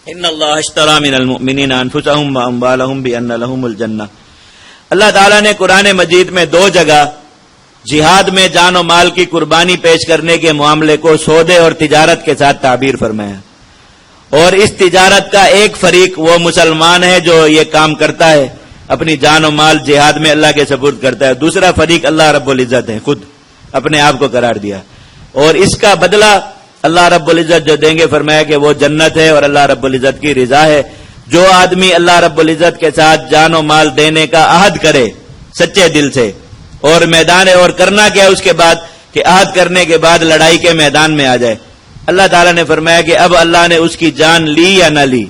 ان اللہ اشتری من المؤمنین انفسهم واموالهم بان لهم الجنہ۔ اللہ تعالیٰ نے قرآن مجید میں دو جگہ جہاد میں جان و مال کی قربانی پیش کرنے کے معاملے کو سودے اور تجارت کے ساتھ تعبیر فرمایا، اور اس تجارت کا ایک فریق وہ مسلمان ہے جو یہ کام کرتا ہے، اپنی جان و مال جہاد میں اللہ کے سپرد کرتا ہے، دوسرا فریق اللہ رب العزت ہے، خود اپنے آپ کو قرار دیا، اور اس کا بدلہ اللہ رب العزت جو دیں گے فرمایا کہ وہ جنت ہے اور اللہ رب العزت کی رضا ہے۔ جو آدمی اللہ رب العزت کے ساتھ جان و مال دینے کا عہد کرے سچے دل سے، اور میدان اور کرنا کیا اس کے بعد کہ عہد کرنے کے بعد لڑائی کے میدان میں آ جائے، اللہ تعالیٰ نے فرمایا کہ اب اللہ نے اس کی جان لی یا نہ لی،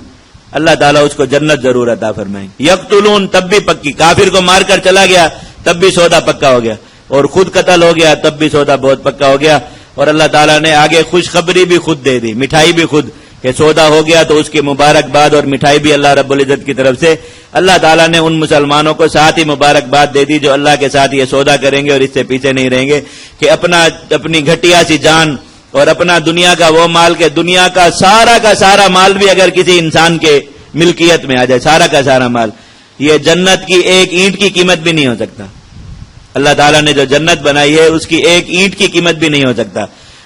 اللہ تعالیٰ اس کو جنت ضرور عطا فرمائیں۔ یقتلون تب بھی پکی، کافر کو مار کر چلا گیا تب بھی سودا پکا ہو گیا، اور خود قتل ہو گیا تب بھی سودا بہت پکا ہو گیا، اور اللہ تعالیٰ نے آگے خوشخبری بھی خود دے دی، مٹھائی بھی خود کہ سودا ہو گیا تو اس کی مبارکباد اور مٹھائی بھی اللہ رب العزت کی طرف سے۔ اللہ تعالیٰ نے ان مسلمانوں کو ساتھ ہی مبارکباد دے دی جو اللہ کے ساتھ یہ سودا کریں گے اور اس سے پیچھے نہیں رہیں گے کہ اپنی گھٹیا سی جان اور اپنا دنیا کا وہ مال کہ دنیا کا سارا مال بھی اگر کسی انسان کے ملکیت میں آ جائے، سارا کا سارا مال، یہ جنت کی ایک اینٹ کی قیمت بھی نہیں ہو سکتا۔ اللہ تعالیٰ نے جو جنت بنائی ہے اس کی ایک اینٹ کی قیمت بھی نہیں ہو سکتا،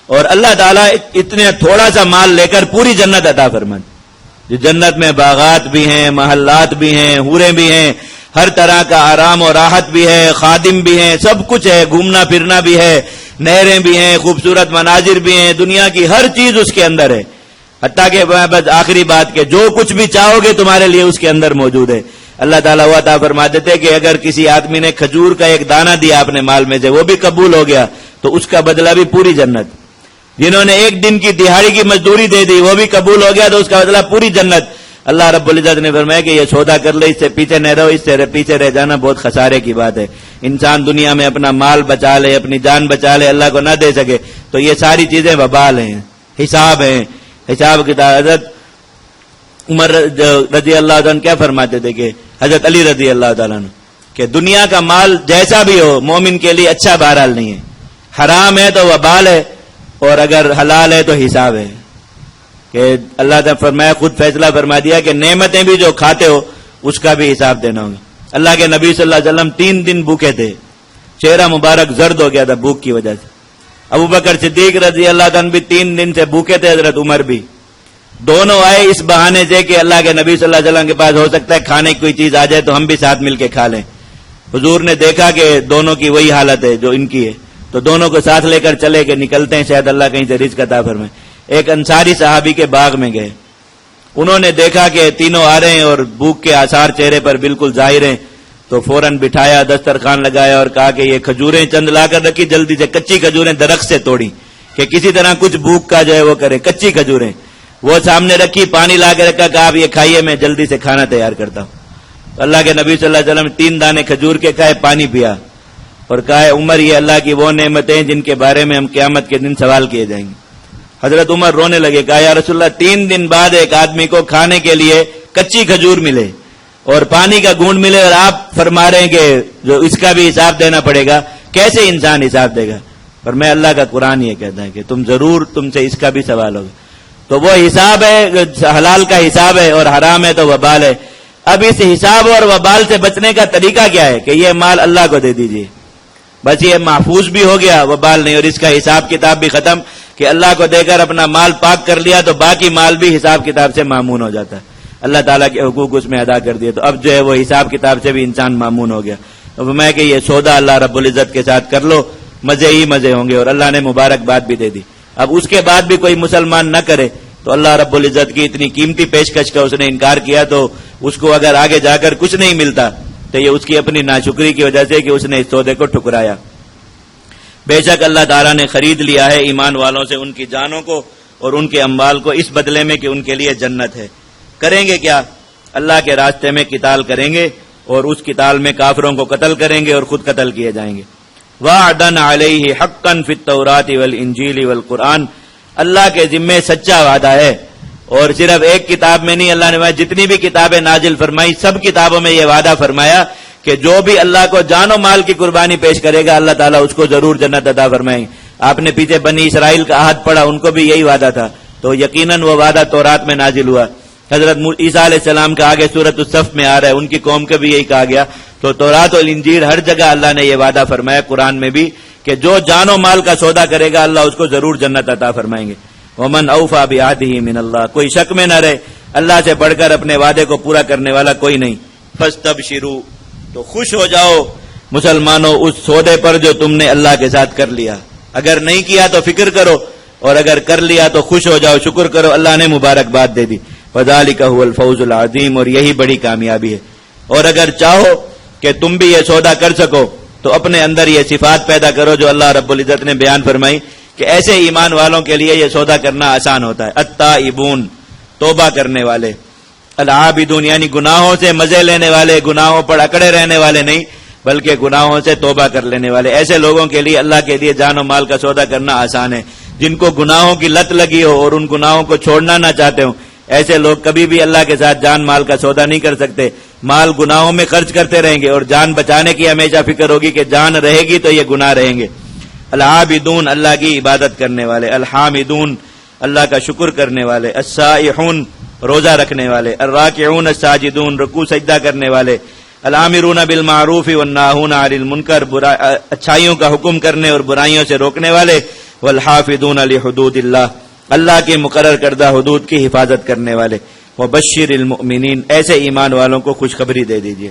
اور اللہ تعالیٰ اتنے تھوڑا سا مال لے کر پوری جنت عطا فرمائے، جو جنت میں باغات بھی ہیں، محلات بھی ہیں، حوریں بھی ہیں، ہر طرح کا آرام اور راحت بھی ہے، خادم بھی ہیں، سب کچھ ہے، گھومنا پھرنا بھی ہے، نہریں بھی ہیں، خوبصورت مناظر بھی ہیں، دنیا کی ہر چیز اس کے اندر ہے، حتیٰ کہ بس آخری بات کہ جو کچھ بھی چاہو گے تمہارے لیے اس کے اندر موجود ہے۔ اللہ تعالیٰ وہ عطا فرما دیتے کہ اگر کسی آدمی نے کھجور کا ایک دانہ دیا اپنے مال میں سے، وہ بھی قبول ہو گیا تو اس کا بدلہ بھی پوری جنت۔ جنہوں نے ایک دن کی دہاڑی کی مزدوری دے دی وہ بھی قبول ہو گیا تو اس کا بدلہ پوری جنت۔ اللہ رب العزت نے فرمایا کہ یہ سودا کر لے، اس سے پیچھے نہ رہو، اس سے پیچھے رہ جانا بہت خسارے کی بات ہے۔ انسان دنیا میں اپنا مال بچا لے، اپنی جان بچا لے، اللہ کو نہ دے سکے تو یہ ساری چیزیں وبال ہیں، حساب ہیں، حساب کتاب۔ حضرت عمر رضی اللہ عنہ کیا فرماتے تھے کہ حضرت علی رضی اللہ تعالیٰ عنہ کہ دنیا کا مال جیسا بھی ہو مومن کے لیے اچھا بہرحال نہیں ہے، حرام ہے تو وبال ہے، اور اگر حلال ہے تو حساب ہے کہ اللہ نے فرمایا، خود فیصلہ فرما دیا کہ نعمتیں بھی جو کھاتے ہو اس کا بھی حساب دینا ہوگا۔ اللہ کے نبی صلی اللہ علیہ وسلم 3 دن بھوکے تھے، چہرہ مبارک زرد ہو گیا تھا بھوک کی وجہ سے۔ ابو بکر صدیق رضی اللہ عنہ بھی 3 دن سے بھوکے تھے، حضرت عمر بھی، دونوں آئے اس بہانے سے کہ اللہ کے نبی صلی اللہ علیہ وسلم کے پاس ہو سکتا ہے کھانے کی کوئی چیز آ جائے تو ہم بھی ساتھ مل کے کھا لیں۔ حضور نے دیکھا کہ دونوں کی وہی حالت ہے جو ان کی ہے، تو دونوں کو ساتھ لے کر چلے کہ نکلتے ہیں شاید اللہ کہیں سے رزق عطا فرمائے۔ ایک انصاری صحابی کے باغ میں گئے، انہوں نے دیکھا کہ تینوں آ رہے ہیں اور بھوک کے آثار چہرے پر بالکل ظاہر ہیں، تو فوراً بٹھایا، دسترخوان لگایا اور کہا کہ یہ کھجوریں چند لا کر رکھی، جلدی سے کچی کھجوریں درخت سے توڑی کہ کسی طرح کچھ بھوک کا جو ہے وہ کرے، کچی کھجوریں وہ سامنے رکھی، پانی لا کے رکھا، کہا آپ یہ کھائیے میں جلدی سے کھانا تیار کرتا ہوں۔ اللہ کے نبی صلی اللہ علیہ وسلم 3 دانے کھجور کے کھائے، پانی پیا اور کہا عمر یہ اللہ کی وہ نعمتیں جن کے بارے میں ہم قیامت کے دن سوال کیے جائیں گے۔ حضرت عمر رونے لگے، کہا یا رسول اللہ 3 دن بعد ایک آدمی کو کھانے کے لیے کچی کھجور ملے اور پانی کا گھونٹ ملے اور آپ فرما رہے ہیں کہ جو اس کا بھی حساب دینا پڑے گا، کیسے انسان حساب دے گا؟ پر میں اللہ کا قرآن یہ کہتا ہے کہ تم سے اس کا بھی سوال ہوگا۔ تو وہ حساب ہے، حلال کا حساب ہے اور حرام ہے تو وبال ہے۔ اب اس حساب اور وبال سے بچنے کا طریقہ کیا ہے کہ یہ مال اللہ کو دے دیجیے، بس یہ محفوظ بھی ہو گیا، وبال نہیں، اور اس کا حساب کتاب بھی ختم کہ اللہ کو دے کر اپنا مال پاک کر لیا تو باقی مال بھی حساب کتاب سے معمون ہو جاتا ہے، اللہ تعالیٰ کے حقوق اس میں ادا کر دیے تو اب جو ہے وہ حساب کتاب سے بھی انسان معمون ہو گیا۔ اب میں کہ یہ سودا اللہ رب العزت کے ساتھ کر لو، مزے ہی مزے ہوں گے، اور اللہ نے مبارکباد بھی دے دی۔ اب اس کے بعد بھی کوئی مسلمان نہ کرے تو اللہ رب العزت کی اتنی قیمتی پیشکش کا اس نے انکار کیا تو اس کو اگر آگے جا کر کچھ نہیں ملتا تو یہ اس کی اپنی ناشکری کی وجہ سے کہ اس نے اس سودے کو ٹھکرایا۔ بے شک اللہ تعالیٰ نے خرید لیا ہے ایمان والوں سے ان کی جانوں کو اور ان کے اموال کو اس بدلے میں کہ ان کے لیے جنت ہے۔ کریں گے کیا؟ اللہ کے راستے میں قتال کریں گے اور اس قتال میں کافروں کو قتل کریں گے اور خود قتل کیے جائیں گے۔ وعدن علیہ حقا فی التوراۃ والانجیل والقرآن، اللہ کے ذمے سچا وعدہ ہے، اور صرف ایک کتاب میں نہیں، اللہ نے جتنی بھی کتابیں نازل فرمائی سب کتابوں میں یہ وعدہ فرمایا کہ جو بھی اللہ کو جان و مال کی قربانی پیش کرے گا اللہ تعالیٰ اس کو ضرور جنت عطا فرمائیں۔ آپ نے پیچھے بنی اسرائیل کا عہد پڑھا، ان کو بھی یہی وعدہ تھا، تو یقیناً وہ وعدہ تورات میں نازل ہوا حضرت عیسیٰ علیہ السلام کا آگے سورۃ الصف میں آ رہا ہے، ان کی قوم کا بھی یہی کہا گیا. تو تورات اور انجیل ہر جگہ اللہ نے یہ وعدہ فرمایا، قرآن میں بھی، کہ جو جان و مال کا سودا کرے گا اللہ اس کو ضرور جنت عطا فرمائیں گے. ومن اوفى بعهده من اللہ، کوئی شک میں نہ رہے، اللہ سے بڑھ کر اپنے وعدے کو پورا کرنے والا کوئی نہیں. فاستبشروا، تو خوش ہو جاؤ مسلمانوں اس سودے پر جو تم نے اللہ کے ساتھ کر لیا. اگر نہیں کیا تو فکر کرو، اور اگر کر لیا تو خوش ہو جاؤ، شکر کرو، اللہ نے مبارکباد دے دی. وذالک هو الفوز العظیم، اور یہی بڑی کامیابی ہے. اور اگر چاہو کہ تم بھی یہ سودا کر سکو تو اپنے اندر یہ صفات پیدا کرو جو اللہ رب العزت نے بیان فرمائی کہ ایسے ایمان والوں کے لیے یہ سودا کرنا آسان ہوتا ہے. التائبون، توبہ کرنے والے، العابدون یعنی گناہوں سے مزے لینے والے، گناہوں پر اکڑے رہنے والے نہیں بلکہ گناہوں سے توبہ کر لینے والے. ایسے لوگوں کے لیے اللہ کے لیے جان و مال کا سودا کرنا آسان ہے. جن کو گناہوں کی لت لگی ہو اور ان گناہوں کو چھوڑنا نہ چاہتے ہوں، ایسے لوگ کبھی بھی اللہ کے ساتھ جان مال کا سودا نہیں کر سکتے. مال گناہوں میں خرچ کرتے رہیں گے اور جان بچانے کی ہمیشہ فکر ہوگی کہ جان رہے گی تو یہ گناہ رہیں گے. العابدون، اللہ کی عبادت کرنے والے، الحامدون، اللہ کا شکر کرنے والے، السائحون، روزہ رکھنے والے، الراکعون الساجدون، رکوع سجدہ کرنے والے، الامرون بالمعروف والناہون عن المنکر، اچھائیوں کا حکم کرنے اور برائیوں سے روکنے والے، والحافظون لحدود اللہ، اللہ کے مقرر کردہ حدود کی حفاظت کرنے والے. وبشر المؤمنین، ایسے ایمان والوں کو خوشخبری دے دیجئے.